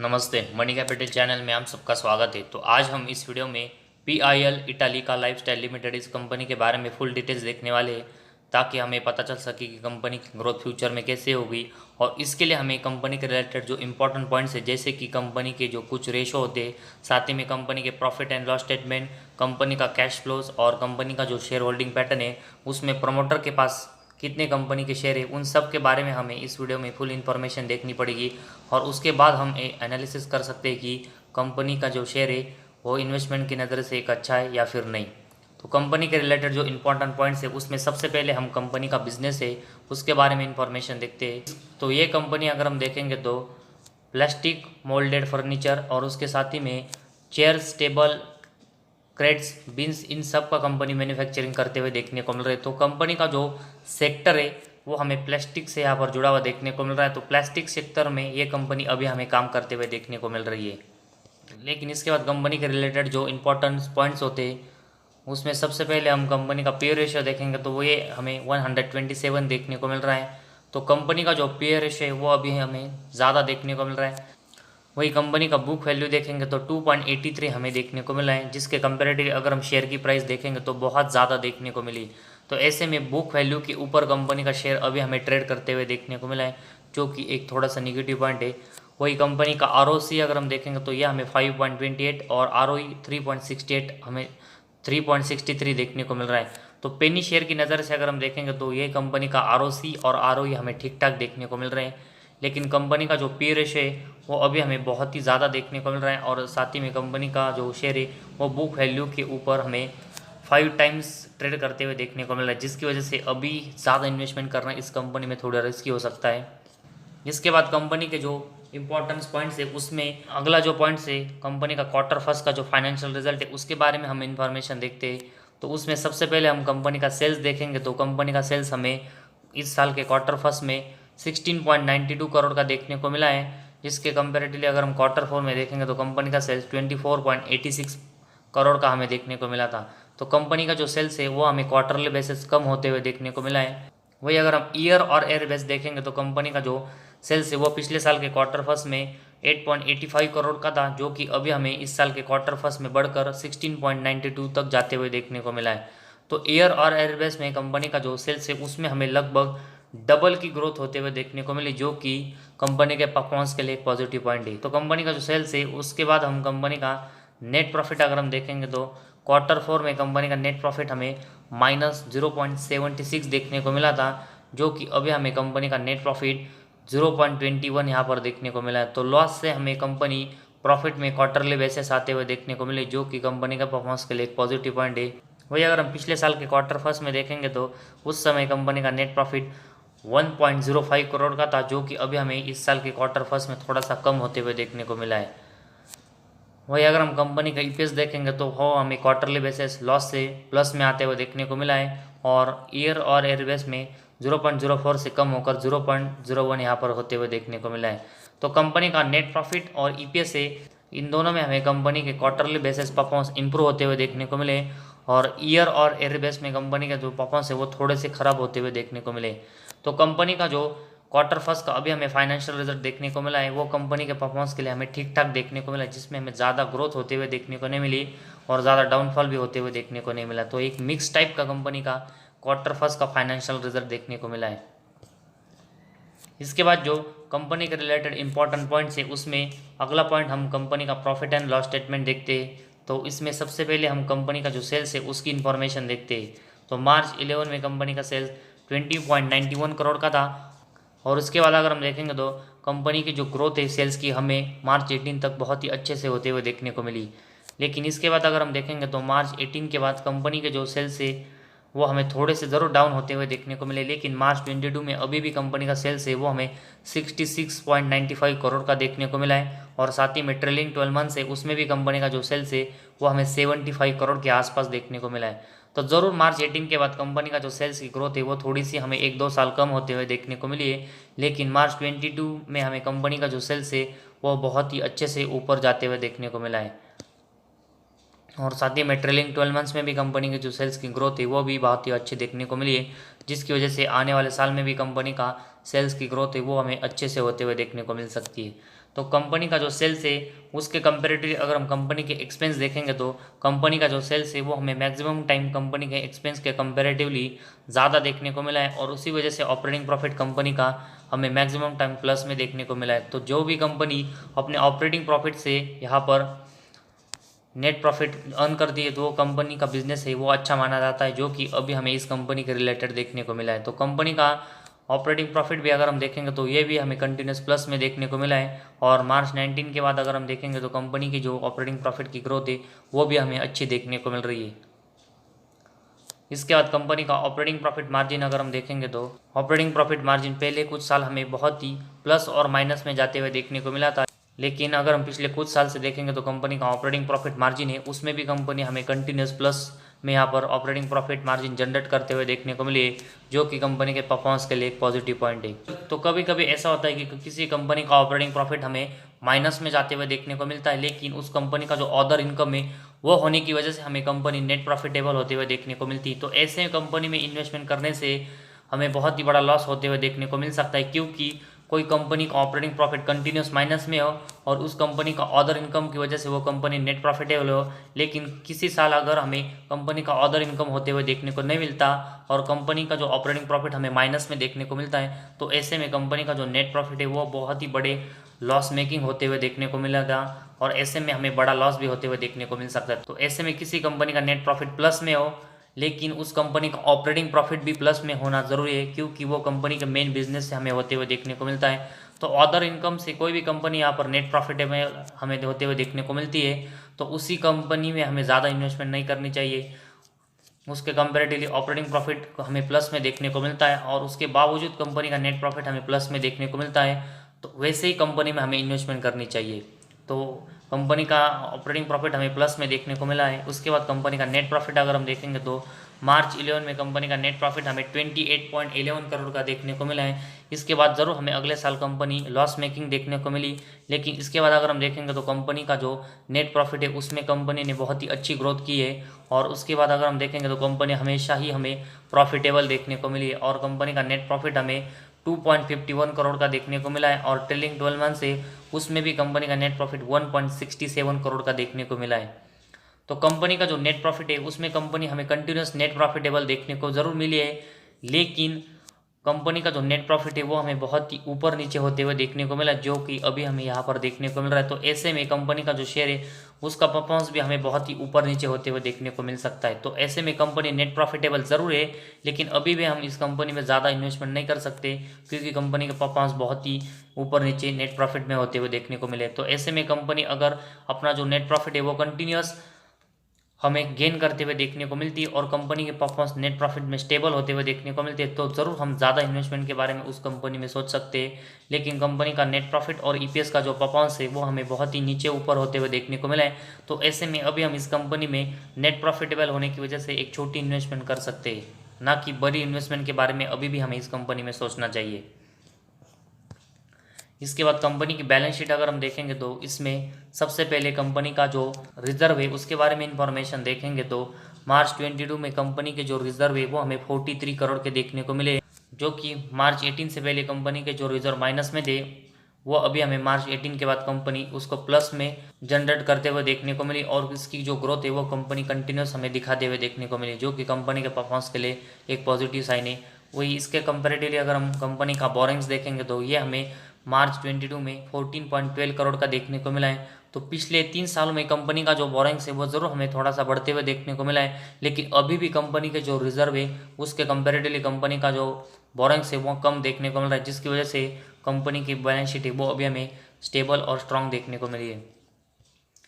नमस्ते, money capital channel में आप सबका स्वागत है। तो आज हम इस वीडियो में PIL इटाली का लाइफस्टाइल लिमिटेड इस कंपनी के बारे में फुल डिटेल्स देखने वाले हैं, ताकि हमें पता चल सके कि कंपनी की ग्रोथ फ्यूचर में कैसे होगी। और इसके लिए हमें कंपनी के रिलेटेड जो इंपॉर्टेंट पॉइंट्स है, जैसे कि कंपनी के जो कुछ रेशो होते हैं, साथ ही में कंपनी के profit and loss statement, company का कैश फ्लोज और कंपनी का जो शेयर होल्डिंग पैटर्न है, उसमें प्रमोटर के पास कितने कंपनी के शेयर है, उन सब के बारे में हमें इस वीडियो में फुल इन्फॉर्मेशन देखनी पड़ेगी। और उसके बाद हम एनालिसिस कर सकते हैं कि कंपनी का जो शेयर है वो इन्वेस्टमेंट की नज़र से एक अच्छा है या फिर नहीं। तो कंपनी के रिलेटेड जो इंपॉर्टेंट पॉइंट्स है, उसमें सबसे पहले हम कंपनी का बिजनेस है उसके बारे में इंफॉर्मेशन देखते हैं। तो ये कंपनी अगर हम देखेंगे तो प्लास्टिक मोल्डेड फर्नीचर और उसके साथ ही में चेयर्स, टेबल, क्रेट्स, बीन्स, इन सब का कंपनी मैन्युफैक्चरिंग करते हुए देखने को मिल रहा है। तो कंपनी का जो सेक्टर है वो हमें प्लास्टिक से यहाँ पर जुड़ा हुआ देखने को मिल रहा है। तो प्लास्टिक सेक्टर में ये कंपनी अभी हमें काम करते हुए देखने को मिल रही है। लेकिन इसके बाद कंपनी के रिलेटेड जो इंपॉर्टेंट पॉइंट्स होते हैं, उसमें सबसे पहले हम कंपनी का पीई रेशियो देखेंगे तो वो ये हमें 127 देखने को मिल रहा है। तो कंपनी का जो पीई रेशियो है वो अभी हमें ज़्यादा देखने को मिल रहा है। वही कंपनी का बुक वैल्यू देखेंगे तो 2.83 हमें देखने को मिला है, जिसके कंपेरेटिव अगर हम शेयर की प्राइस देखेंगे तो बहुत ज़्यादा देखने को मिली। तो ऐसे में बुक वैल्यू के ऊपर कंपनी का शेयर अभी हमें ट्रेड करते हुए देखने को मिला है, जो कि एक थोड़ा सा निगेटिव पॉइंट है। वही कंपनी का ROC अगर हम देखेंगे तो यह हमें 5.28 और ROE 3.68 हमें 3.63 देखने को मिल रहा है। तो पेनी शेयर की नज़र से अगर हम देखेंगे तो ये कंपनी का ROC और ROE हमें ठीक ठाक देखने को मिल रहे हैं। लेकिन कंपनी का जो पी रेशियो है वो अभी हमें बहुत ही ज़्यादा देखने को मिल रहा है। और साथ ही में कंपनी का जो शेयर है वो बुक वैल्यू के ऊपर हमें 5 टाइम्स ट्रेड करते हुए देखने को मिल रहा है, जिसकी वजह से अभी ज़्यादा इन्वेस्टमेंट करना इस कंपनी में थोड़ा रिस्की हो सकता है। इसके बाद कंपनी के जो इंपॉर्टेंस पॉइंट्स है, उसमें अगला जो पॉइंट्स है कंपनी का क्वार्टर फर्स्ट का जो फाइनेंशियल रिजल्ट है उसके बारे में हम इंफॉर्मेशन देखते हैं। तो उसमें सबसे पहले हम कंपनी का सेल्स देखेंगे। तो कंपनी का सेल्स हमें इस साल के क्वार्टर फर्स्ट में 16.92 करोड़ का देखने को मिला है, जिसके कंपेरेटिवली अगर हम क्वार्टर फोर में देखेंगे तो कंपनी का सेल्स 24.86 करोड़ का हमें देखने को मिला था। तो कंपनी का जो सेल्स है वो हमें क्वार्टरली बेसिस कम होते हुए देखने को मिला है। वही अगर हम ईयर और एयर बेस देखेंगे तो कंपनी का जो सेल्स है वो पिछले साल के क्वार्टर फर्स्ट में 8.85 करोड़ का था, जो कि अभी हमें इस साल के क्वार्टर फर्स्ट में बढ़कर 16.92 तक जाते हुए देखने को मिला है। तो ईयर और एयर बेस में कंपनी का जो सेल्स है उसमें हमें लगभग डबल की ग्रोथ होते हुए देखने को मिली, जो कि कंपनी के परफॉर्मेंस के लिए एक पॉजिटिव पॉइंट है। तो कंपनी का जो सेल्स है उसके बाद हम कंपनी का नेट प्रॉफिट अगर हम देखेंगे तो क्वार्टर फोर में कंपनी का नेट प्रॉफिट हमें -0.76 देखने को मिला था, जो कि अभी हमें कंपनी का नेट प्रॉफिट 0.21 यहाँ पर देखने को मिला है। तो लॉस से हमें कंपनी प्रॉफिट में क्वार्टरली बेसिस आते हुए देखने को मिले, जो कि कंपनी का परफॉर्मेंस के लिए एक पॉजिटिव पॉइंट है। वही अगर हम पिछले साल के क्वार्टर फर्स्ट में देखेंगे तो उस समय कंपनी का नेट प्रॉफिट 1.05 करोड़ का था, जो कि अभी हमें इस साल के क्वार्टर फर्स्ट में थोड़ा सा कम होते हुए देखने को मिला है। वही अगर हम कंपनी का EPS देखेंगे तो वो हमें क्वार्टरली बेसिस लॉस से प्लस में आते हुए देखने को मिला है, और ईयर और एयर बेस में 0.04 से कम होकर 0.01 यहाँ पर होते हुए देखने को मिला है। तो कंपनी का नेट प्रॉफिट और EPS है, इन दोनों में हमें कंपनी के क्वार्टरली बेसिस परफॉर्मेंस इंप्रूव होते हुए देखने को मिले, और ईयर और एयर बेस में कंपनी का जो परफॉर्मेंस है वो थोड़े से खराब होते हुए देखने को मिले। तो कंपनी का जो क्वार्टर फर्स्ट का अभी हमें फाइनेंशियल रिजल्ट देखने को मिला है वो कंपनी के परफॉर्मेंस के लिए हमें ठीक ठाक देखने को मिला, जिसमें हमें ज़्यादा ग्रोथ होते हुए देखने को नहीं मिली और ज़्यादा डाउनफॉल भी होते हुए देखने को नहीं मिला। तो एक मिक्स टाइप का कंपनी का क्वार्टर फर्स्ट का फाइनेंशियल रिजल्ट देखने को मिला है। इसके बाद जो कंपनी के रिलेटेड इंपॉर्टेंट पॉइंट्स है, उसमें अगला पॉइंट हम कंपनी का प्रॉफिट एंड लॉस स्टेटमेंट देखते हैं। तो इसमें सबसे पहले हम कंपनी का जो सेल्स है उसकी इन्फॉर्मेशन देखते हैं। तो मार्च 11 में कंपनी का सेल्स 20.91 करोड़ का था, और उसके बाद अगर हम देखेंगे तो कंपनी की जो ग्रोथ है सेल्स की हमें मार्च 18 तक बहुत ही अच्छे से होते हुए देखने को मिली। लेकिन इसके बाद अगर हम देखेंगे तो मार्च 18 के बाद कंपनी के जो सेल्स है वो हमें थोड़े से ज़रूर डाउन होते हुए देखने को मिले। लेकिन मार्च 22 में अभी भी कंपनी का सेल्स है वो हमें 66.95 करोड़ का देखने को मिला है, और साथ ही में ट्रेलिंग 12 मंथ्स है उसमें भी कंपनी का जो सेल्स है वो हमें 75 करोड़ के आसपास देखने को मिला है। तो ज़रूर मार्च 18 के बाद कंपनी का जो सेल्स की ग्रोथ है वो थोड़ी सी हमें 1-2 साल कम होते हुए देखने को मिली है। लेकिन मार्च 22 में हमें कंपनी का जो सेल्स है वो बहुत ही अच्छे से ऊपर जाते हुए देखने को मिला है, और साथ ही में ट्रेलिंग 12 मंथ्स में भी कंपनी की जो सेल्स की ग्रोथ है वो भी बहुत ही अच्छी देखने को मिली है, जिसकी वजह से आने वाले साल में भी कंपनी का सेल्स की ग्रोथ है वो हमें अच्छे से होते हुए देखने को मिल सकती है। तो कंपनी का जो सेल्स है उसके कंपेरेटिवली अगर हम कंपनी के एक्सपेंस देखेंगे तो कंपनी का जो सेल्स है वो हमें मैक्सिमम टाइम कंपनी के एक्सपेंस के कंपेरेटिवली ज़्यादा देखने को मिला है, और उसी वजह से ऑपरेटिंग प्रॉफिट कंपनी का हमें मैक्सिमम टाइम प्लस में देखने को मिला है। तो जो भी कंपनी अपने ऑपरेटिंग प्रॉफिट से यहाँ पर नेट प्रॉफिट अर्न कर दिए तो वो कंपनी का बिजनेस है वो अच्छा माना जाता है, जो कि अभी हमें इस कंपनी के रिलेटेड देखने को मिला है। तो कंपनी का ऑपरेटिंग प्रॉफिट भी अगर हम देखेंगे तो ये भी हमें कंटिन्यूस प्लस में देखने को मिला है, और मार्च 19 के बाद अगर हम देखेंगे तो कंपनी की जो ऑपरेटिंग प्रॉफिट की ग्रोथ है वो भी हमें अच्छी देखने को मिल रही है। इसके बाद कंपनी का ऑपरेटिंग प्रॉफिट मार्जिन अगर हम देखेंगे तो ऑपरेटिंग प्रॉफिट मार्जिन पहले कुछ साल हमें बहुत ही प्लस और माइनस में जाते हुए देखने को मिला था, लेकिन अगर हम पिछले कुछ साल से देखेंगे तो कंपनी का ऑपरेटिंग प्रॉफिट मार्जिन है उसमें भी कंपनी हमें कंटिन्यूस प्लस में यहाँ पर ऑपरेटिंग प्रॉफिट मार्जिन जनरेट करते हुए देखने को मिली है, जो कि कंपनी के परफॉर्मेंस के लिए एक पॉजिटिव पॉइंट है। तो कभी कभी ऐसा होता है कि किसी कंपनी का ऑपरेटिंग प्रॉफिट हमें माइनस में जाते हुए देखने को मिलता है, लेकिन उस कंपनी का जो अदर इनकम है वो होने की वजह से हमें कंपनी नेट प्रॉफिटेबल होते हुए देखने को मिलती है। तो ऐसे कंपनी में इन्वेस्टमेंट करने से हमें बहुत ही बड़ा लॉस होते हुए देखने को मिल सकता है, क्योंकि कोई कंपनी का ऑपरेटिंग प्रॉफिट कंटिन्यूस माइनस में हो और उस कंपनी का अदर इनकम की वजह से वो कंपनी नेट प्रॉफिटेबल हो, लेकिन किसी साल अगर हमें कंपनी का अदर इनकम होते हुए देखने को नहीं मिलता और कंपनी का जो ऑपरेटिंग प्रॉफिट हमें माइनस में देखने को मिलता है, तो ऐसे में कंपनी का जो नेट प्रॉफिट है वो बहुत ही बड़े लॉस मेकिंग होते हुए देखने को मिलेगा, और ऐसे में हमें बड़ा लॉस भी होते हुए देखने को मिल सकता है। तो ऐसे में किसी कंपनी का नेट प्रॉफिट प्लस में हो लेकिन उस कंपनी का ऑपरेटिंग प्रॉफिट भी प्लस में होना ज़रूरी है, क्योंकि वो कंपनी के मेन बिजनेस से हमें होते हुए देखने को मिलता है। तो अदर इनकम से कोई भी कंपनी यहाँ पर नेट प्रॉफिट में हमें होते हुए देखने को मिलती है, तो उसी कंपनी में हमें ज़्यादा इन्वेस्टमेंट नहीं करनी चाहिए। उसके कंपेरेटिवली ऑपरेटिंग प्रॉफिट हमें प्लस में देखने को मिलता है और उसके बावजूद कंपनी का नेट प्रॉफिट हमें प्लस में देखने को मिलता है, तो वैसे ही कंपनी में हमें इन्वेस्टमेंट करनी चाहिए। तो कंपनी का ऑपरेटिंग प्रॉफिट हमें प्लस में देखने को मिला है। उसके बाद कंपनी का नेट प्रॉफिट अगर हम देखेंगे तो मार्च 11 में कंपनी का नेट प्रॉफिट हमें 28.11 करोड़ का देखने को मिला है। इसके बाद ज़रूर हमें अगले साल कंपनी लॉस मेकिंग देखने को मिली, लेकिन इसके बाद अगर हम देखेंगे तो कंपनी का जो नेट प्रॉफिट है उसमें कंपनी ने बहुत ही अच्छी ग्रोथ की है, और उसके बाद अगर हम देखेंगे तो कंपनी हमेशा ही हमें प्रॉफिटेबल देखने को मिली है, और कंपनी का नेट प्रॉफिट हमें 2.51 करोड़ का देखने को मिला है, और ट्रेलिंग 12 मंथ से उसमें भी कंपनी का नेट प्रॉफिट 1.67 करोड़ का देखने को मिला है। तो कंपनी का जो नेट प्रॉफिट है उसमें कंपनी हमें कंटिन्यूस नेट प्रॉफिटेबल देखने को ज़रूर मिली है, लेकिन कंपनी का जो नेट प्रॉफिट है वो हमें बहुत ही ऊपर नीचे होते हुए देखने को मिला, जो कि अभी हमें यहाँ पर देखने को मिल रहा है। तो ऐसे में कंपनी का जो शेयर है उसका परफॉर्मेंस भी हमें बहुत ही ऊपर नीचे होते हुए देखने को मिल सकता है। तो ऐसे में कंपनी नेट प्रॉफिटेबल ज़रूर है, लेकिन अभी भी हम इस कंपनी में ज़्यादा इन्वेस्टमेंट नहीं कर सकते, क्योंकि कंपनी का परफॉर्मेंस बहुत ही ऊपर नीचे नेट प्रॉफिट में होते हुए देखने को मिले। तो ऐसे में कंपनी अगर अपना जो नेट प्रॉफिट है वो कंटिन्यूस हमें गेन करते हुए देखने को मिलती है और कंपनी के परफॉर्मेंस नेट प्रॉफिट में स्टेबल होते हुए देखने को मिलते हैं, तो ज़रूर हम ज़्यादा इन्वेस्टमेंट के बारे में उस कंपनी में सोच सकते हैं। लेकिन कंपनी का नेट प्रॉफिट और ईपीएस का जो परफॉर्मेंस है वो हमें बहुत ही नीचे ऊपर होते हुए देखने को मिला है। तो ऐसे में अभी हम इस कंपनी में नेट प्रॉफिटेबल होने की वजह से एक छोटी इन्वेस्टमेंट कर सकते हैं, ना कि बड़ी इन्वेस्टमेंट के बारे में अभी भी हमें इस कंपनी में सोचना चाहिए। इसके बाद कंपनी की बैलेंस शीट अगर हम देखेंगे तो इसमें सबसे पहले कंपनी का जो रिजर्व है उसके बारे में इंफॉर्मेशन देखेंगे तो मार्च 22 में कंपनी के जो रिजर्व है वो हमें 43 करोड़ के देखने को मिले, जो कि मार्च 18 से पहले कंपनी के जो रिजर्व माइनस में थे वो अभी हमें मार्च 18 के बाद कंपनी उसको प्लस में जनरेट करते हुए देखने को मिली, और इसकी जो ग्रोथ है वो कंपनी कंटिन्यूस हमें दिखाते हुए देखने को मिली, जो कि कंपनी के परफॉर्मेंस के लिए एक पॉजिटिव साइन है। वही इसके कंपेरेटिवली अगर हम कंपनी का बोरिंग्स देखेंगे तो ये हमें मार्च 22 में 14.12 करोड़ का देखने को मिला है। तो पिछले 3 सालों में कंपनी का जो बोरिंग्स है वो ज़रूर हमें थोड़ा सा बढ़ते हुए देखने को मिला है, लेकिन अभी भी कंपनी के जो रिजर्व है उसके कंपेरेटिवली कंपनी का जो बोरिंग्स है वो कम देखने को मिल रहा है, जिसकी वजह से कंपनी की बैलेंस शीट है वो अभी हमें स्टेबल और स्ट्रॉन्ग देखने को मिली है।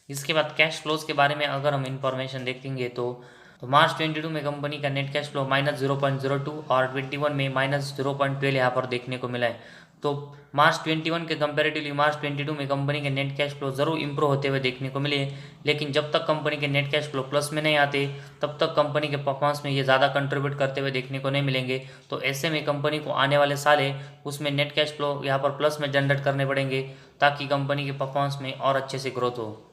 इसके बाद कैश फ्लोज के बारे में अगर हम इंफॉर्मेशन देखेंगे तो मार्च 22 में कंपनी का नेट कैश फ्लो -0.02 और 21 में -0.12 यहाँ पर देखने को मिला है। तो मार्च 21 के कंपेरेटिवली मार्च 22 में कंपनी के नेट कैश फ्लो ज़रूर इंप्रूव होते हुए देखने को मिले, लेकिन जब तक कंपनी के नेट कैश फ्लो प्लस में नहीं आते तब तक कंपनी के परफॉर्मेंस में ये ज़्यादा कंट्रीब्यूट करते हुए देखने को नहीं मिलेंगे। तो ऐसे में कंपनी को आने वाले साल है उसमें नेट कैश फ्लो यहाँ पर प्लस में जनरेट करने पड़ेंगे, ताकि कंपनी के परफॉर्मेंस में और अच्छे से ग्रोथ हो।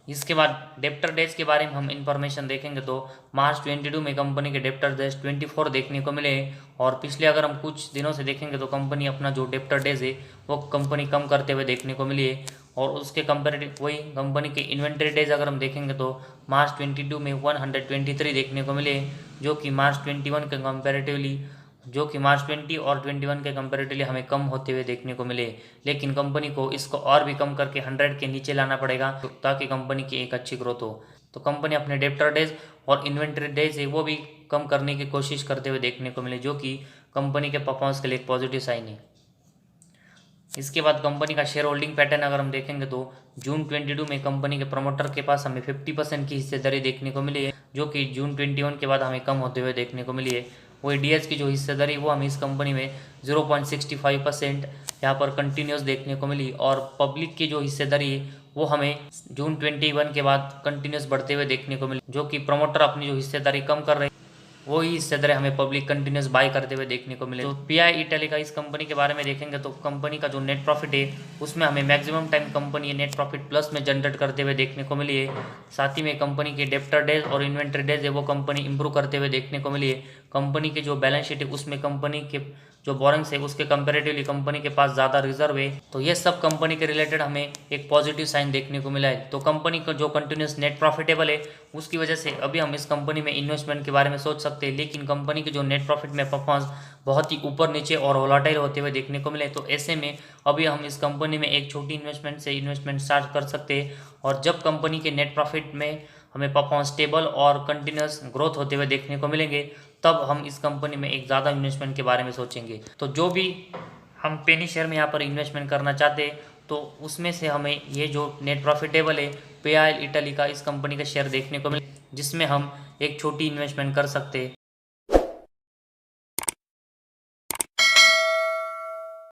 इसके बाद डेप्टर डेज के बारे में हम इंफॉर्मेशन देखेंगे तो मार्च 22 में कंपनी के डेप्टर डेज 24 देखने को मिले। और पिछले अगर हम कुछ दिनों से देखेंगे तो कंपनी अपना जो डेप्टर डेज है वो कंपनी कम करते हुए देखने को मिली है। और उसके कंपेरेटिव वही कंपनी के इन्वेंट्री डेज अगर हम देखेंगे तो मार्च 22 में 123 देखने को मिले, जो कि मार्च 21 के कंपेरेटिवली मार्च 20 और 21 के कंपेरेटिवली हमें कम होते हुए देखने को मिले। लेकिन कंपनी को इसको और भी कम करके 100 के नीचे लाना पड़ेगा ताकि कंपनी की एक अच्छी ग्रोथ हो। तो कंपनी अपने डेप्टर डेज और इन्वेंट्री डेज है वो भी कम करने की कोशिश करते हुए देखने को मिले, जो कि कंपनी के परफॉर्मेंस के लिए एक पॉजिटिव साइन है। इसके बाद कंपनी का शेयर होल्डिंग पैटर्न अगर हम देखेंगे तो जून 22 में कंपनी के प्रमोटर के पास हमें 50% की हिस्सेदारी देखने को मिली है, जो कि जून 21 के बाद हमें कम होते हुए देखने को मिली है। वही डीएच की जो हिस्सेदारी वो हमें इस कंपनी में 0.65% यहाँ पर कंटिन्यूस देखने को मिली। और पब्लिक की जो हिस्सेदारी है वो हमें जून 21 के बाद कंटिन्यूस बढ़ते हुए देखने को मिली, जो कि प्रमोटर अपनी जो हिस्सेदारी कम कर रहे हैं वही हिस्सेदारी हमें पब्लिक कंटिन्यूस बाय करते हुए देखने को मिले। तो पीआई इटली का इस कंपनी के बारे में देखेंगे तो कंपनी का जो नेट प्रॉफिट है उसमें हमें maximum time company net profit plus में जनरेट करते हुए देखने को मिली है। साथ ही में कंपनी के डेप्टर डेज और इन्वेंट्री डेज है वो कंपनी इंप्रूव करते हुए देखने को मिली है। कंपनी के जो बैलेंस शीट है उसमें कंपनी के जो बोरिंग्स है उसके कंपेरेटिवली कंपनी के पास ज़्यादा रिजर्व है। तो ये सब कंपनी के रिलेटेड हमें एक पॉजिटिव साइन देखने को मिला है। तो कंपनी का जो कंटिन्यूस नेट प्रॉफिटेबल है उसकी वजह से अभी हम इस कंपनी में इन्वेस्टमेंट के बारे में सोच सकते हैं, लेकिन कंपनी के जो नेट प्रॉफिट में परफॉर्मेंस बहुत ही ऊपर नीचे और वोलाटाइल होते हुए देखने को मिले। तो ऐसे में अभी हम इस कंपनी में एक छोटी इन्वेस्टमेंट से इन्वेस्टमेंट स्टार्ट कर सकते हैं। और जब कंपनी के नेट प्रॉफिट में हमें परफॉर्मेंस स्टेबल और कंटिन्यूस ग्रोथ होते हुए देखने को मिलेंगे तब हम इस कंपनी में एक ज़्यादा इन्वेस्टमेंट के बारे में सोचेंगे। तो जो भी हम पेनी शेयर में यहाँ पर इन्वेस्टमेंट करना चाहते हैं तो उसमें से हमें ये जो नेट प्रॉफिटेबल है पीआईएल इटली का इस कंपनी का शेयर देखने को मिले, जिसमें हम एक छोटी इन्वेस्टमेंट कर सकते हैं।